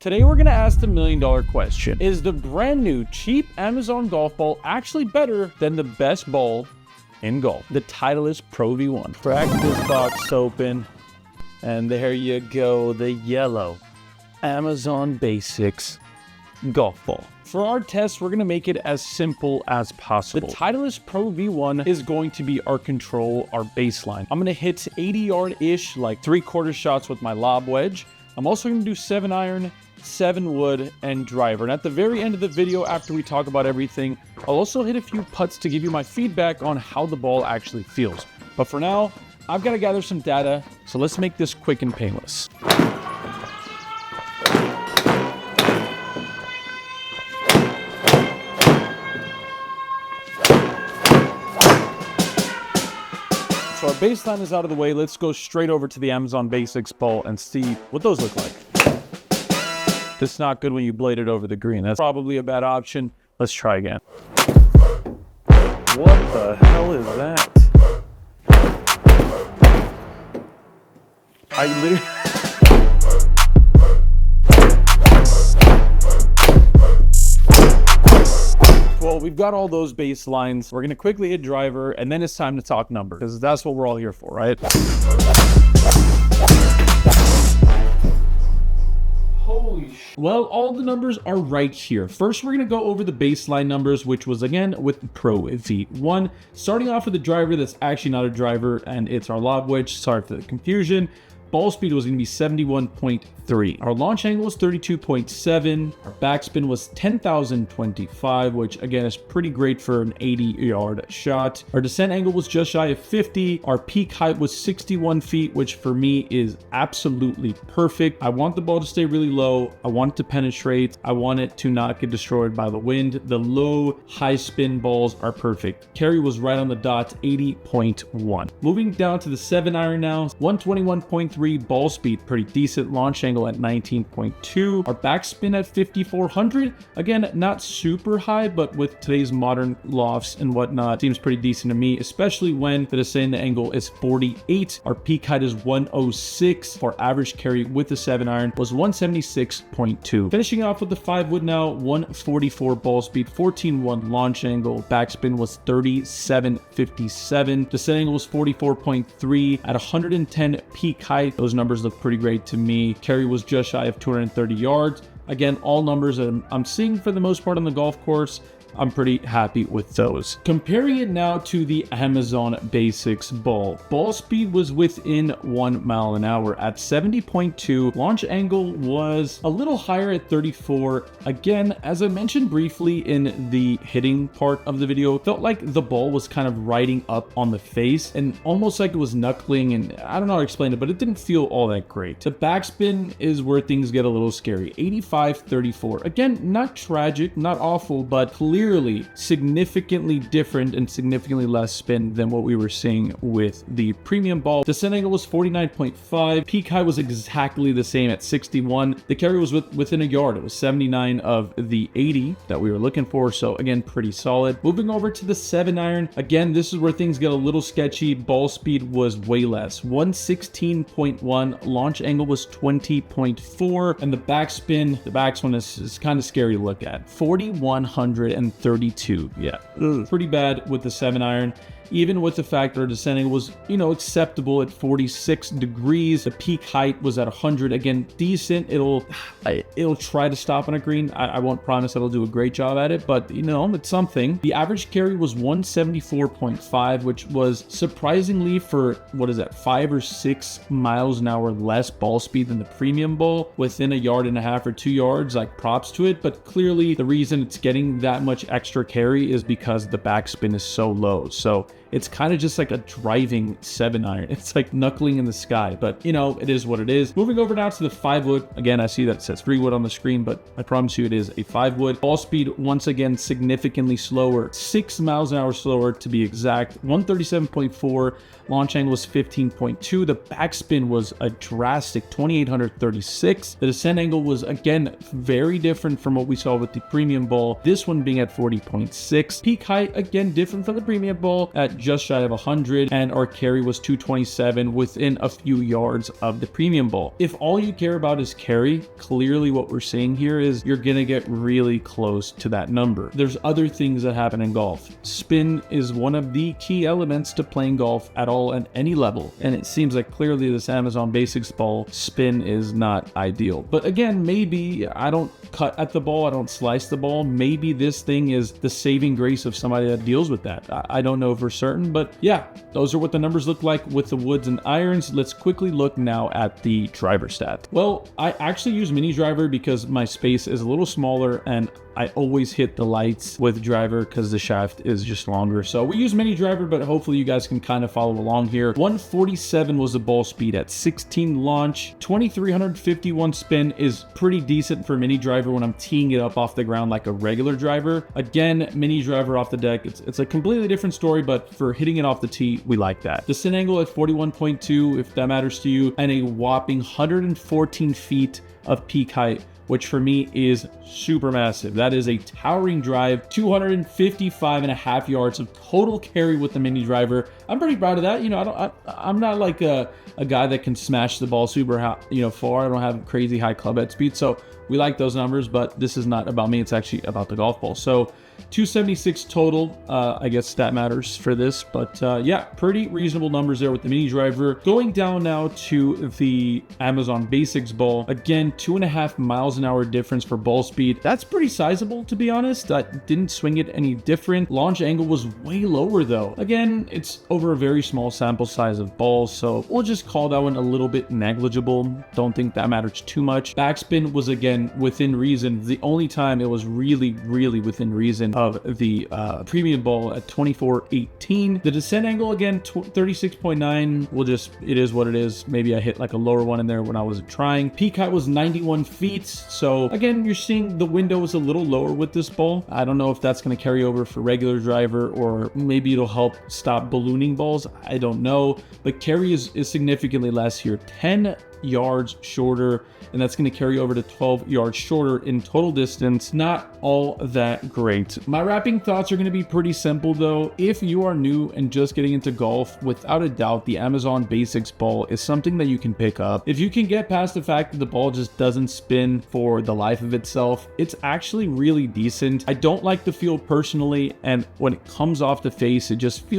Today we're going to ask the $1,000,000 question. Is the brand new cheap Amazon golf ball actually better than the best ball in golf? The Titleist Pro V1. Crack this box open, and there you go, the yellow Amazon Basics golf ball. For our test, we're going to make it as simple as possible. The Titleist Pro V1 is going to be our control, our baseline. I'm going to hit 80-yard-ish, like 3/4 shots with my lob wedge. I'm also going to do 7-iron, 7-wood, and driver. And at the very end of the video, after we talk about everything, I'll also hit a few putts to give you my feedback on how the ball actually feels. But for now, I've got to gather some data, so let's make this quick and painless. So our baseline is out of the way. Let's go straight over to the Amazon Basics ball and see what those look like. That's not good when you blade it over the green. That's probably a bad option. Let's try again. What the hell is that? I literally... Well, we've got all those baselines. We're going to quickly hit driver, and then it's time to talk numbers, because that's what we're all here for, right? Holy shit. Well, all the numbers are right here. First, we're going to go over the baseline numbers, which was, again, with Pro V1. Starting off with the driver that's actually not a driver, and it's our lob wedge. Sorry for the confusion. Ball speed was going to be 71.3. Our launch angle was 32.7. Our backspin was 10,025, which again is pretty great for an 80-yard shot. Our descent angle was just shy of 50. Our peak height was 61 feet, which for me is absolutely perfect. I want the ball to stay really low. I want it to penetrate. I want it to not get destroyed by the wind. The low, high spin balls are perfect. Carry was right on the dot, 80.1. Moving down to the 7-iron now, 121.3 ball speed, pretty decent. Launch angle at 19.2. Our backspin at 5,400. Again, not super high, but with today's modern lofts and whatnot, seems pretty decent to me, especially when the descent angle is 48. Our peak height is 106. Our average carry with the 7-iron was 176.2. Finishing off with the 5-wood now, 144 ball speed, 14.1 launch angle. Backspin was 37.57. Descent angle was 44.3 at 110 peak height. Those numbers look pretty great to me. Carry was just shy of 230 yards. Again, all numbers that I'm seeing for the most part on the golf course. I'm pretty happy with those. Comparing it now to the Amazon Basics ball. Ball speed was within 1 mile an hour at 70.2. Launch angle was a little higher at 34. Again, as I mentioned briefly in the hitting part of the video, felt like the ball was kind of riding up on the face and almost like it was knuckling, and I don't know how to explain it, but it didn't feel all that great. The backspin is where things get a little scary. 85.34. Again, not tragic, not awful, but clearly significantly different and significantly less spin than what we were seeing with the premium ball. Descent angle was 49.5. Peak height was exactly the same at 61. The carry was within a yard. It was 79 of the 80 that we were looking for. So again, pretty solid. Moving over to the 7-iron. Again, this is where things get a little sketchy. Ball speed was way less. 116.1. Launch angle was 20.4. And the backspin, the backswing is kind of scary to look at. 4,132. Yeah, pretty bad with the 7-iron. Even with the fact that our descent angle was, acceptable at 46 degrees. The peak height was at 100. Again, decent. It'll try to stop on a green. I won't promise it'll do a great job at it, but, it's something. The average carry was 174.5, which was surprisingly for, 5 or 6 miles an hour less ball speed than the premium ball, within 1.5 yards or 2 yards, like props to it. But clearly the reason it's getting that much extra carry is because the backspin is so low. So it's kind of just like a driving 7-iron. It's like knuckling in the sky, but it is what it is. Moving over now to the 5-wood. Again, I see that it says 3-wood on the screen, but I promise you it is a 5-wood. Ball speed, once again, significantly slower. 6 miles an hour slower to be exact. 137.4. Launch angle was 15.2. The backspin was a drastic 2,836. The descent angle was, again, very different from what we saw with the premium ball. This one being at 40.6. Peak height, again, different from the premium ball at just shy of 100, and our carry was 227 within a few yards of the premium ball. If all you care about is carry, clearly what we're seeing here is you're gonna get really close to that number. There's other things that happen in golf. Spin is one of the key elements to playing golf at all at any level, and it seems like clearly this Amazon Basics ball spin is not ideal. But again, maybe I don't cut at the ball, I don't slice the ball. Maybe this thing is the saving grace of somebody that deals with that. I don't know for certain, but yeah, those are what the numbers look like with the woods and irons. Let's quickly look now at the driver stat. Well, I actually use mini driver because my space is a little smaller and I always hit the lights with driver because the shaft is just longer. So we use mini driver, but hopefully you guys can kind of follow along here. 147 was the ball speed at 16 launch. 2351 spin is pretty decent for mini driver when I'm teeing it up off the ground like a regular driver. Again, mini driver off the deck, it's a completely different story, but for hitting it off the tee, we like that. The sin angle at 41.2, if that matters to you, and a whopping 114 feet of peak height, which for me is super massive. That is a towering drive, 255.5 yards of total carry with the mini driver. I'm pretty proud of that. You know, I'm not like a guy that can smash the ball super far. I don't have crazy high club head speed, so we like those numbers, but this is not about me. It's actually about the golf ball. So 276 total, I guess stat matters for this, but yeah, pretty reasonable numbers there with the mini driver. Going down now to the Amazon Basics ball. Again, 2.5 miles an hour difference for ball speed. That's pretty sizable, to be honest. I didn't swing it any different. Launch angle was way lower though. Again, it's over a very small sample size of balls, so we'll just call that one a little bit negligible. Don't think that matters too much. Backspin was again within reason. The only time it was really within reason of the premium ball at 24.18. The descent angle again 36.9. We'll just, it is what it is. Maybe I hit like a lower one in there when I was trying. Peak height was 91 feet. So again, you're seeing the window is a little lower with this ball. I don't know if that's going to carry over for regular driver, or maybe it'll help stop ballooning balls. I don't know, but carry is significantly less here. 10 yards shorter, and that's going to carry over to 12 yards shorter in total distance. Not all that great. My wrapping thoughts are going to be pretty simple though. If you are new and just getting into golf, without a doubt the Amazon Basics ball is something that you can pick up. If you can get past the fact that the ball just doesn't spin for the life of itself, it's actually really decent. I don't like the feel personally, and when it comes off the face, it just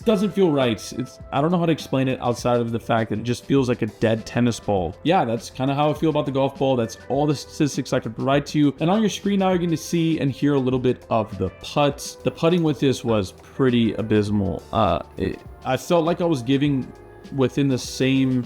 doesn't feel right. I don't know how to explain it outside of the fact that it just feels like a dead tennis ball. Yeah, that's kind of how I feel about the golf ball. That's all the statistics I could provide to you. And on your screen now, you're going to see and hear a little bit of the putts. The putting with this was pretty abysmal. I felt like I was giving within the same,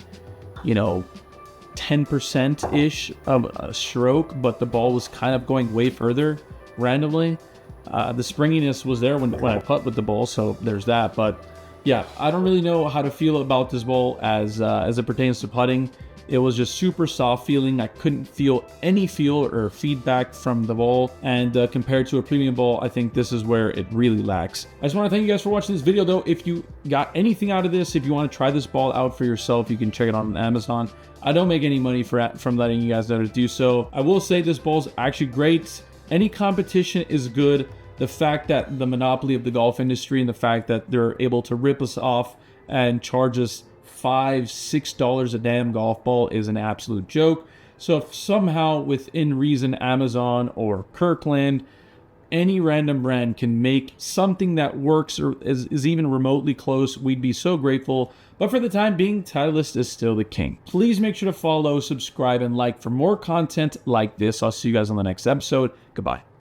10%-ish of a stroke, but the ball was kind of going way further randomly. The springiness was there when I putt with the ball, so there's that. But yeah, I don't really know how to feel about this ball as it pertains to putting. It was just super soft feeling. I couldn't feel any feel or feedback from the ball, and compared to a premium ball, I think this is where it really lacks. I just want to thank you guys for watching this video though. If you got anything out of this, if you want to try this ball out for yourself, you can check it out on Amazon. I don't make any money from letting you guys know to do so. I will say this ball's actually great. Any competition is good. The fact that the monopoly of the golf industry and the fact that they're able to rip us off and charge us $5-6 a damn golf ball is an absolute joke. So if somehow within reason Amazon or Kirkland, any random brand can make something that works or is even remotely close, we'd be so grateful. But for the time being, Titleist is still the king. Please make sure to follow, subscribe, and like for more content like this. I'll see you guys on the next episode. Goodbye.